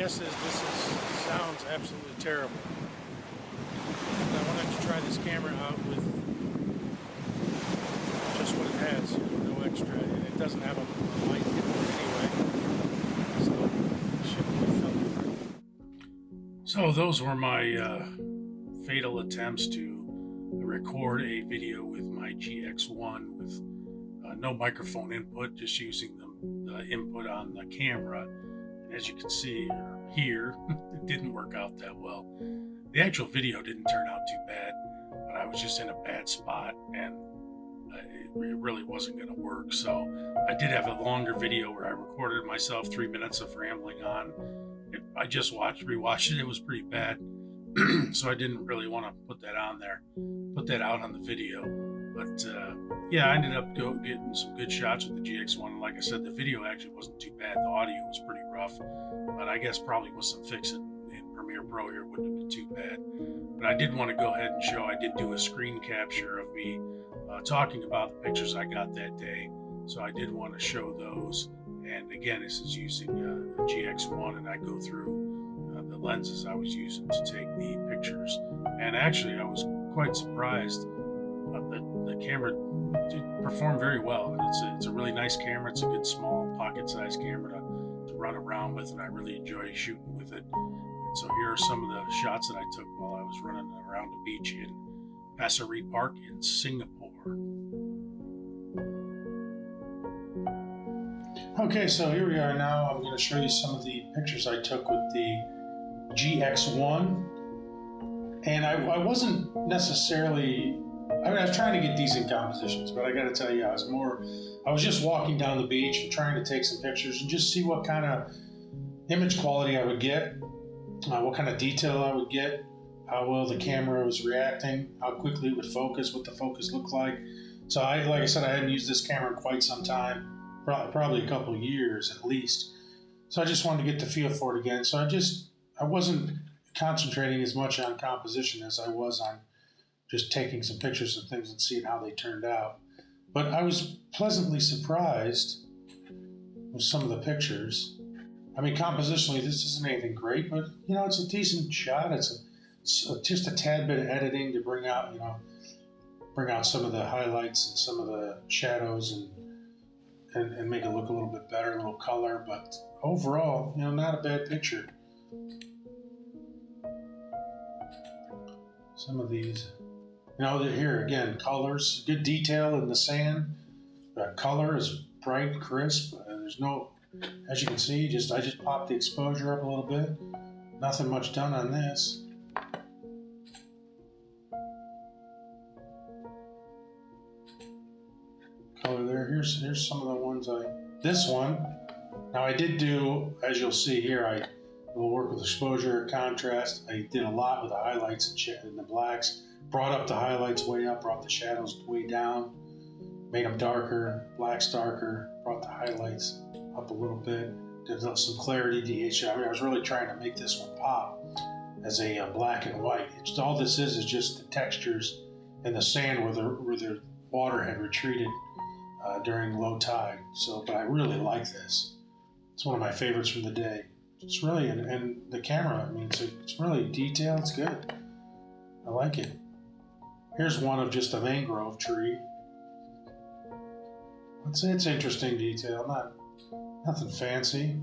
guess sounds absolutely terrible. I wanted to try this camera out with just what it has, no extra, and it doesn't have a mic anyway, so it shouldn't be filming. So those were my fatal attempts to record a video with my GX1 with no microphone input, just using the input on the camera. And as you can see here, it didn't work out that well. The actual video didn't turn out too bad, but I was just in a bad spot and it really wasn't going to work. So I did have a longer video where I recorded myself 3 minutes of rambling on. I just rewatched it. It was pretty bad. So I didn't really want to put that out on the video. But yeah, I ended up getting some good shots with the GX1. Like I said, the video actually wasn't too bad. The audio was pretty rough, but I guess probably with some fixing in Premiere Pro here wouldn't have been too bad. But I did want to go ahead and show, I did do a screen capture of me talking about the pictures I got that day. So I did want to show those. And again, this is using the GX1, and I go through the lenses I was using to take the pictures. And actually, I was quite surprised. The camera did perform very well. It's a really nice camera. It's a good small pocket-sized camera to run around with, and I really enjoy shooting with it. And so here are some of the shots that I took while I was running around the beach in Pasir Park in Singapore. Okay, so here we are now. I'm going to show you some of the pictures I took with the GX1. And I wasn't necessarily, I was trying to get decent compositions, but I got to tell you, I was just walking down the beach and trying to take some pictures and just see what kind of image quality I would get, what kind of detail I would get, how well the camera was reacting, how quickly it would focus, what the focus looked like. So like I said, I hadn't used this camera in quite some time, probably a couple of years at least. So I just wanted to get the feel for it again. So I wasn't concentrating as much on composition as I was on just taking some pictures of things and seeing how they turned out. But I was pleasantly surprised with some of the pictures. I mean, compositionally, this isn't anything great, but it's a decent shot. It's just a tad bit of editing to bring out some of the highlights and some of the shadows and make it look a little bit better, a little color. But overall, not a bad picture. Some of these, here again, colors, good detail in the sand. The color is bright, crisp. There's no, as you can see, I just popped the exposure up a little bit. Nothing much done on this. Color there. Here's some of the ones this one. Now I did do, as you'll see here, I will work with exposure, contrast. I did a lot with the highlights and the blacks. Brought up the highlights way up, brought the shadows way down, made them darker, blacks darker, brought the highlights up a little bit. Did some clarity DHI. I mean, I was really trying to make this one pop as a black and white. All this is just the textures in the sand where the water had retreated during low tide. But I really like this. It's one of my favorites from the day. It's really, and the camera, I mean, it's really detailed. It's good. I like it. Here's one of just a mangrove tree. I'd say it's interesting detail, nothing fancy.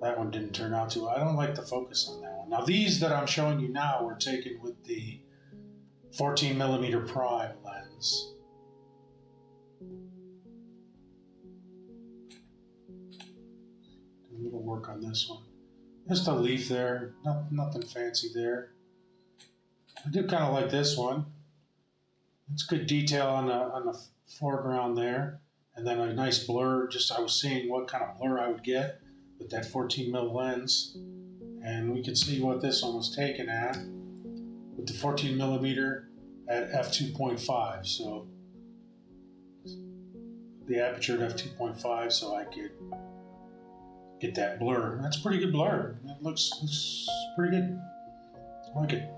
That one didn't turn out too well. I don't like the focus on that one. Now these that I'm showing you now were taken with the 14mm prime lens. A little work on this one. Just a leaf there, nothing fancy there. I do kind of like this one. It's good detail on the foreground there, and then a nice blur. I was seeing what kind of blur I would get with that 14mm lens, and we can see what this one was taken at with the 14mm at f2.5. So the aperture at f2.5, so I could get that blur. That's a pretty good blur. It looks pretty good. I like it.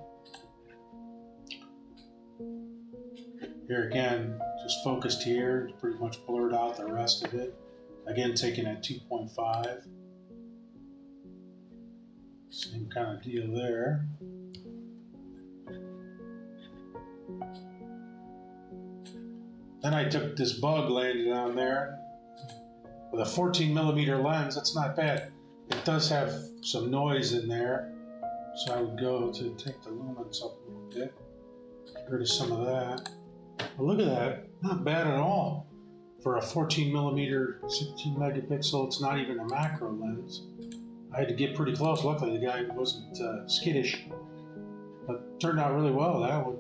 Here again, just focused here, pretty much blurred out the rest of it. Again, taken at 2.5. Same kind of deal there. Then I took this bug, landed on there with a 14mm lens. That's not bad. It does have some noise in there, so I would go to take the lumens up a little bit, get rid of some of that. But look at that, not bad at all for a 14mm 16 megapixel. It's not even a macro lens. I had to get pretty close. Luckily, the guy wasn't skittish, but turned out really well, that one.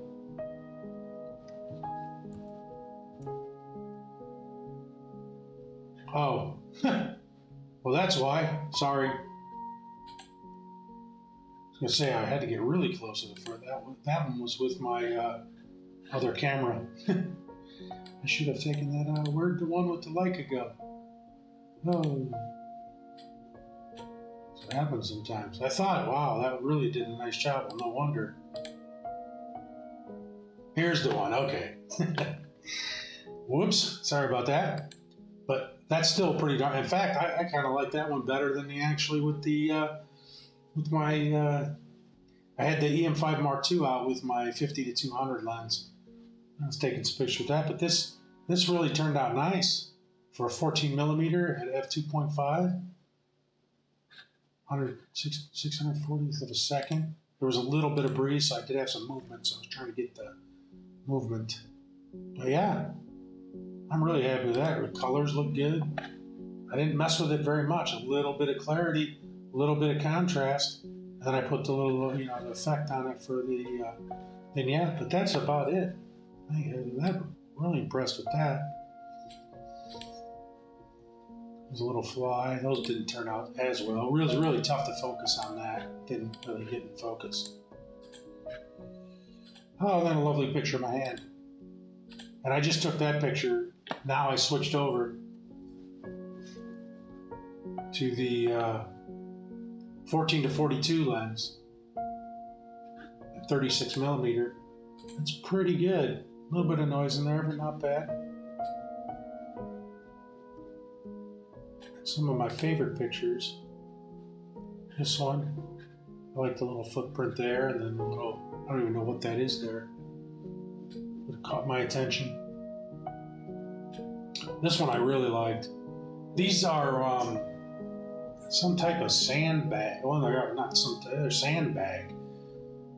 Oh, well, that's why. Sorry. I was gonna say I had to get really close to the front. That one was with my other camera. I should have taken that out. Where'd the one with the Leica go? Oh. So it happens sometimes. I thought, wow, that really did a nice job. Well, no wonder. Here's the one. Okay. Whoops. Sorry about that. But that's still pretty darn. In fact, I kind of like that one better than the actually with the with my. I had the EM5 Mark II out with my 50-200 lens. I was taking some pictures of that, but this really turned out nice for a 14mm at f2.5, 640th of a second. There was a little bit of breeze, so I did have some movement, so I was trying to get the movement. But yeah, I'm really happy with that. The colors look good. I didn't mess with it very much. A little bit of clarity, a little bit of contrast, and then I put the little, the effect on it for the vignette. But that's about it. I'm really impressed with that. There's a little fly. Those didn't turn out as well. It was really tough to focus on that. Didn't really get in focus. Oh, then a lovely picture of my hand. And I just took that picture. Now I switched over to the 14-42 lens at 36mm. That's pretty good. A little bit of noise in there, but not bad. Some of my favorite pictures. This one. I like the little footprint there, and then the little, I don't even know what that is there. But it caught my attention. This one I really liked. These are some type of sandbag. Well, they're not they're sandbag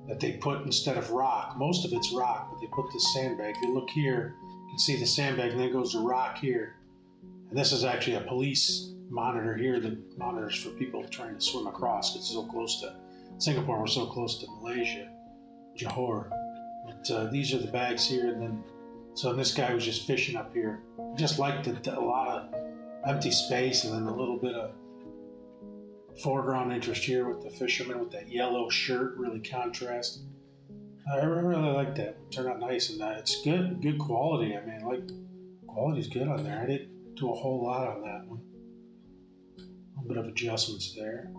that they put instead of rock. Most of it's rock, but they put this sandbag. If you look here, you can see the sandbag, and then it goes to rock here. And this is actually a police monitor here that monitors for people trying to swim across. It's so close to Singapore. We're so close to Malaysia, Johor. But these are the bags here, and then so this guy was just fishing up here. Just liked a lot of empty space, and then a little bit of foreground interest here with the fisherman with that yellow shirt, really contrast. I really like that. It turned out nice, and it's good quality. I mean, like, quality's good on there. I didn't do a whole lot on that one. A little bit of adjustments there.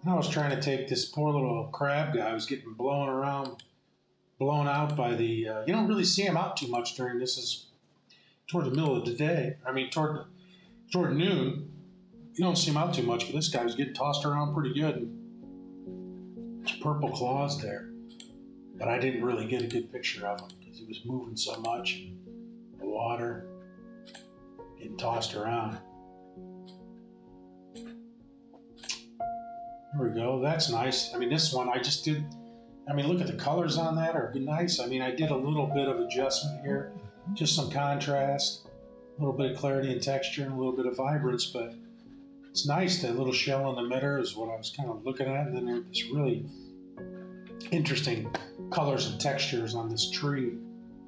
And I was trying to take this poor little crab guy. I was getting blown out by the. You don't really see him out too much during this. Is toward the middle of the day. I mean, toward noon. You don't see him out too much, but this guy was getting tossed around pretty good. And there's purple claws there, but I didn't really get a good picture of him because he was moving so much in the water, getting tossed around. There we go. That's nice. I mean, this one I just did. I mean, look at the colors on that are nice. I mean, I did a little bit of adjustment here, just some contrast, a little bit of clarity and texture, and a little bit of vibrance, but it's nice. That little shell in the middle is what I was kind of looking at, and then there's this really interesting colors and textures on this tree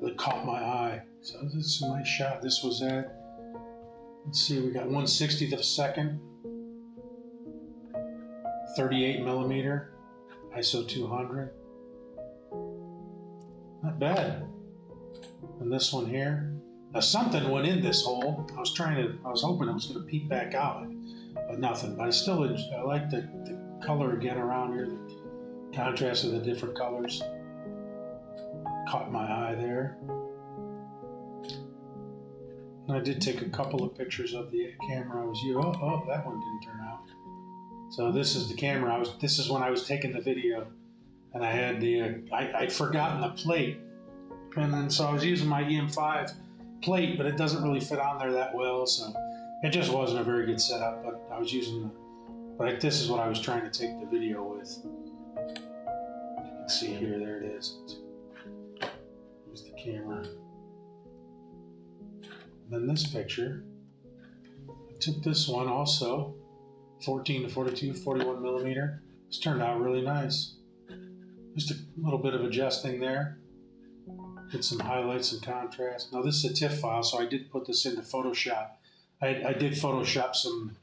that caught my eye. So this is a nice shot. This was at, let's see, we got 1/60th of a second, 38mm, ISO 200. Not bad. And this one here. Now something went in this hole. I was hoping it was going to peep back out, but nothing. But I like the color again around here, the contrast of the different colors. Caught my eye there. And I did take a couple of pictures of the camera I was using. Oh, that one didn't turn out. So this is the camera. This is when I was taking the video, and I had I'd forgotten the plate, and then so I was using my EM5 plate, but it doesn't really fit on there that well, so it just wasn't a very good setup. But I was using this is what I was trying to take the video with. You can see here, there it is. Here's the camera. And then this picture, I took this one also, 14 to 42, 41 millimeter. This turned out really nice. Just a little bit of adjusting there. Get some highlights and contrast. Now this is a TIFF file, so I did put this into Photoshop. I did Photoshop some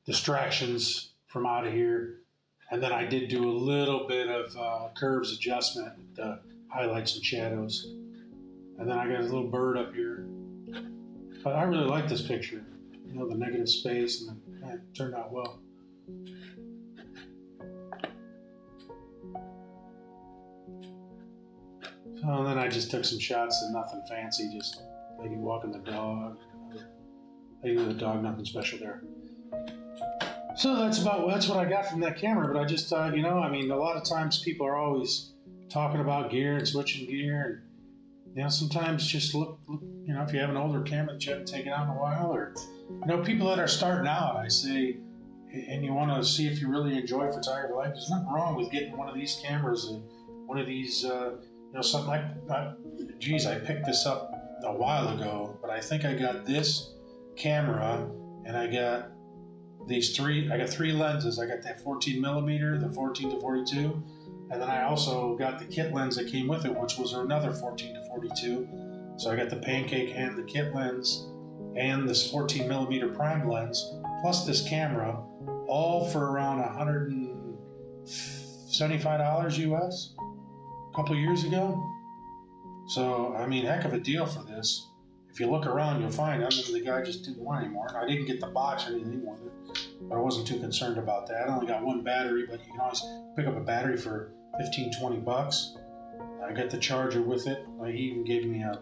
distractions from out of here, and then I did do a little bit of curves adjustment, the highlights and shadows. And then I got a little bird up here. But I really like this picture. You know, the negative space, and then it turned out well. So and then I just took some shots and nothing fancy, just lady walking the dog, lady with a dog, nothing special there. So that's what I got from that camera. But I just thought, you know, I mean, a lot of times people are always talking about gear and switching gear, and you know, sometimes just look, you know, if you have an older camera that you haven't taken out in a while, or you know, people that are starting out, I say, and you want to see if you really enjoy photography life, there's nothing wrong with getting one of these cameras and one of these, you know, something like, geez, I picked this up a while ago, but I think I got this camera and I got these I got three lenses. I got that 14 millimeter, the 14 to 42, and then I also got the kit lens that came with it, which was another 14 to 42. So I got the pancake and the kit lens and this 14 millimeter prime lens, plus this camera, all for around $175 US a couple years ago. So, I mean, heck of a deal for this. If you look around, you'll find, I mean, the guy just didn't want anymore. I didn't get the box or anything with it, but I wasn't too concerned about that. I only got one battery, but you can always pick up a battery for 15, 20 bucks. I got the charger with it. He even gave me a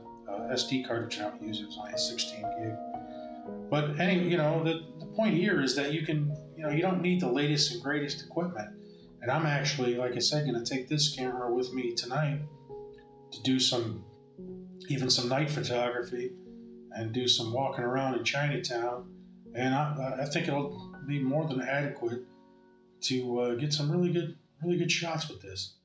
SD card, which I don't use. It was only a 16 gig. But anyway, you know, the point here is that you can, you know, you don't need the latest and greatest equipment. And I'm actually, like I said, going to take this camera with me tonight to do even some night photography and do some walking around in Chinatown. And I think it'll be more than adequate to get some really good shots with this.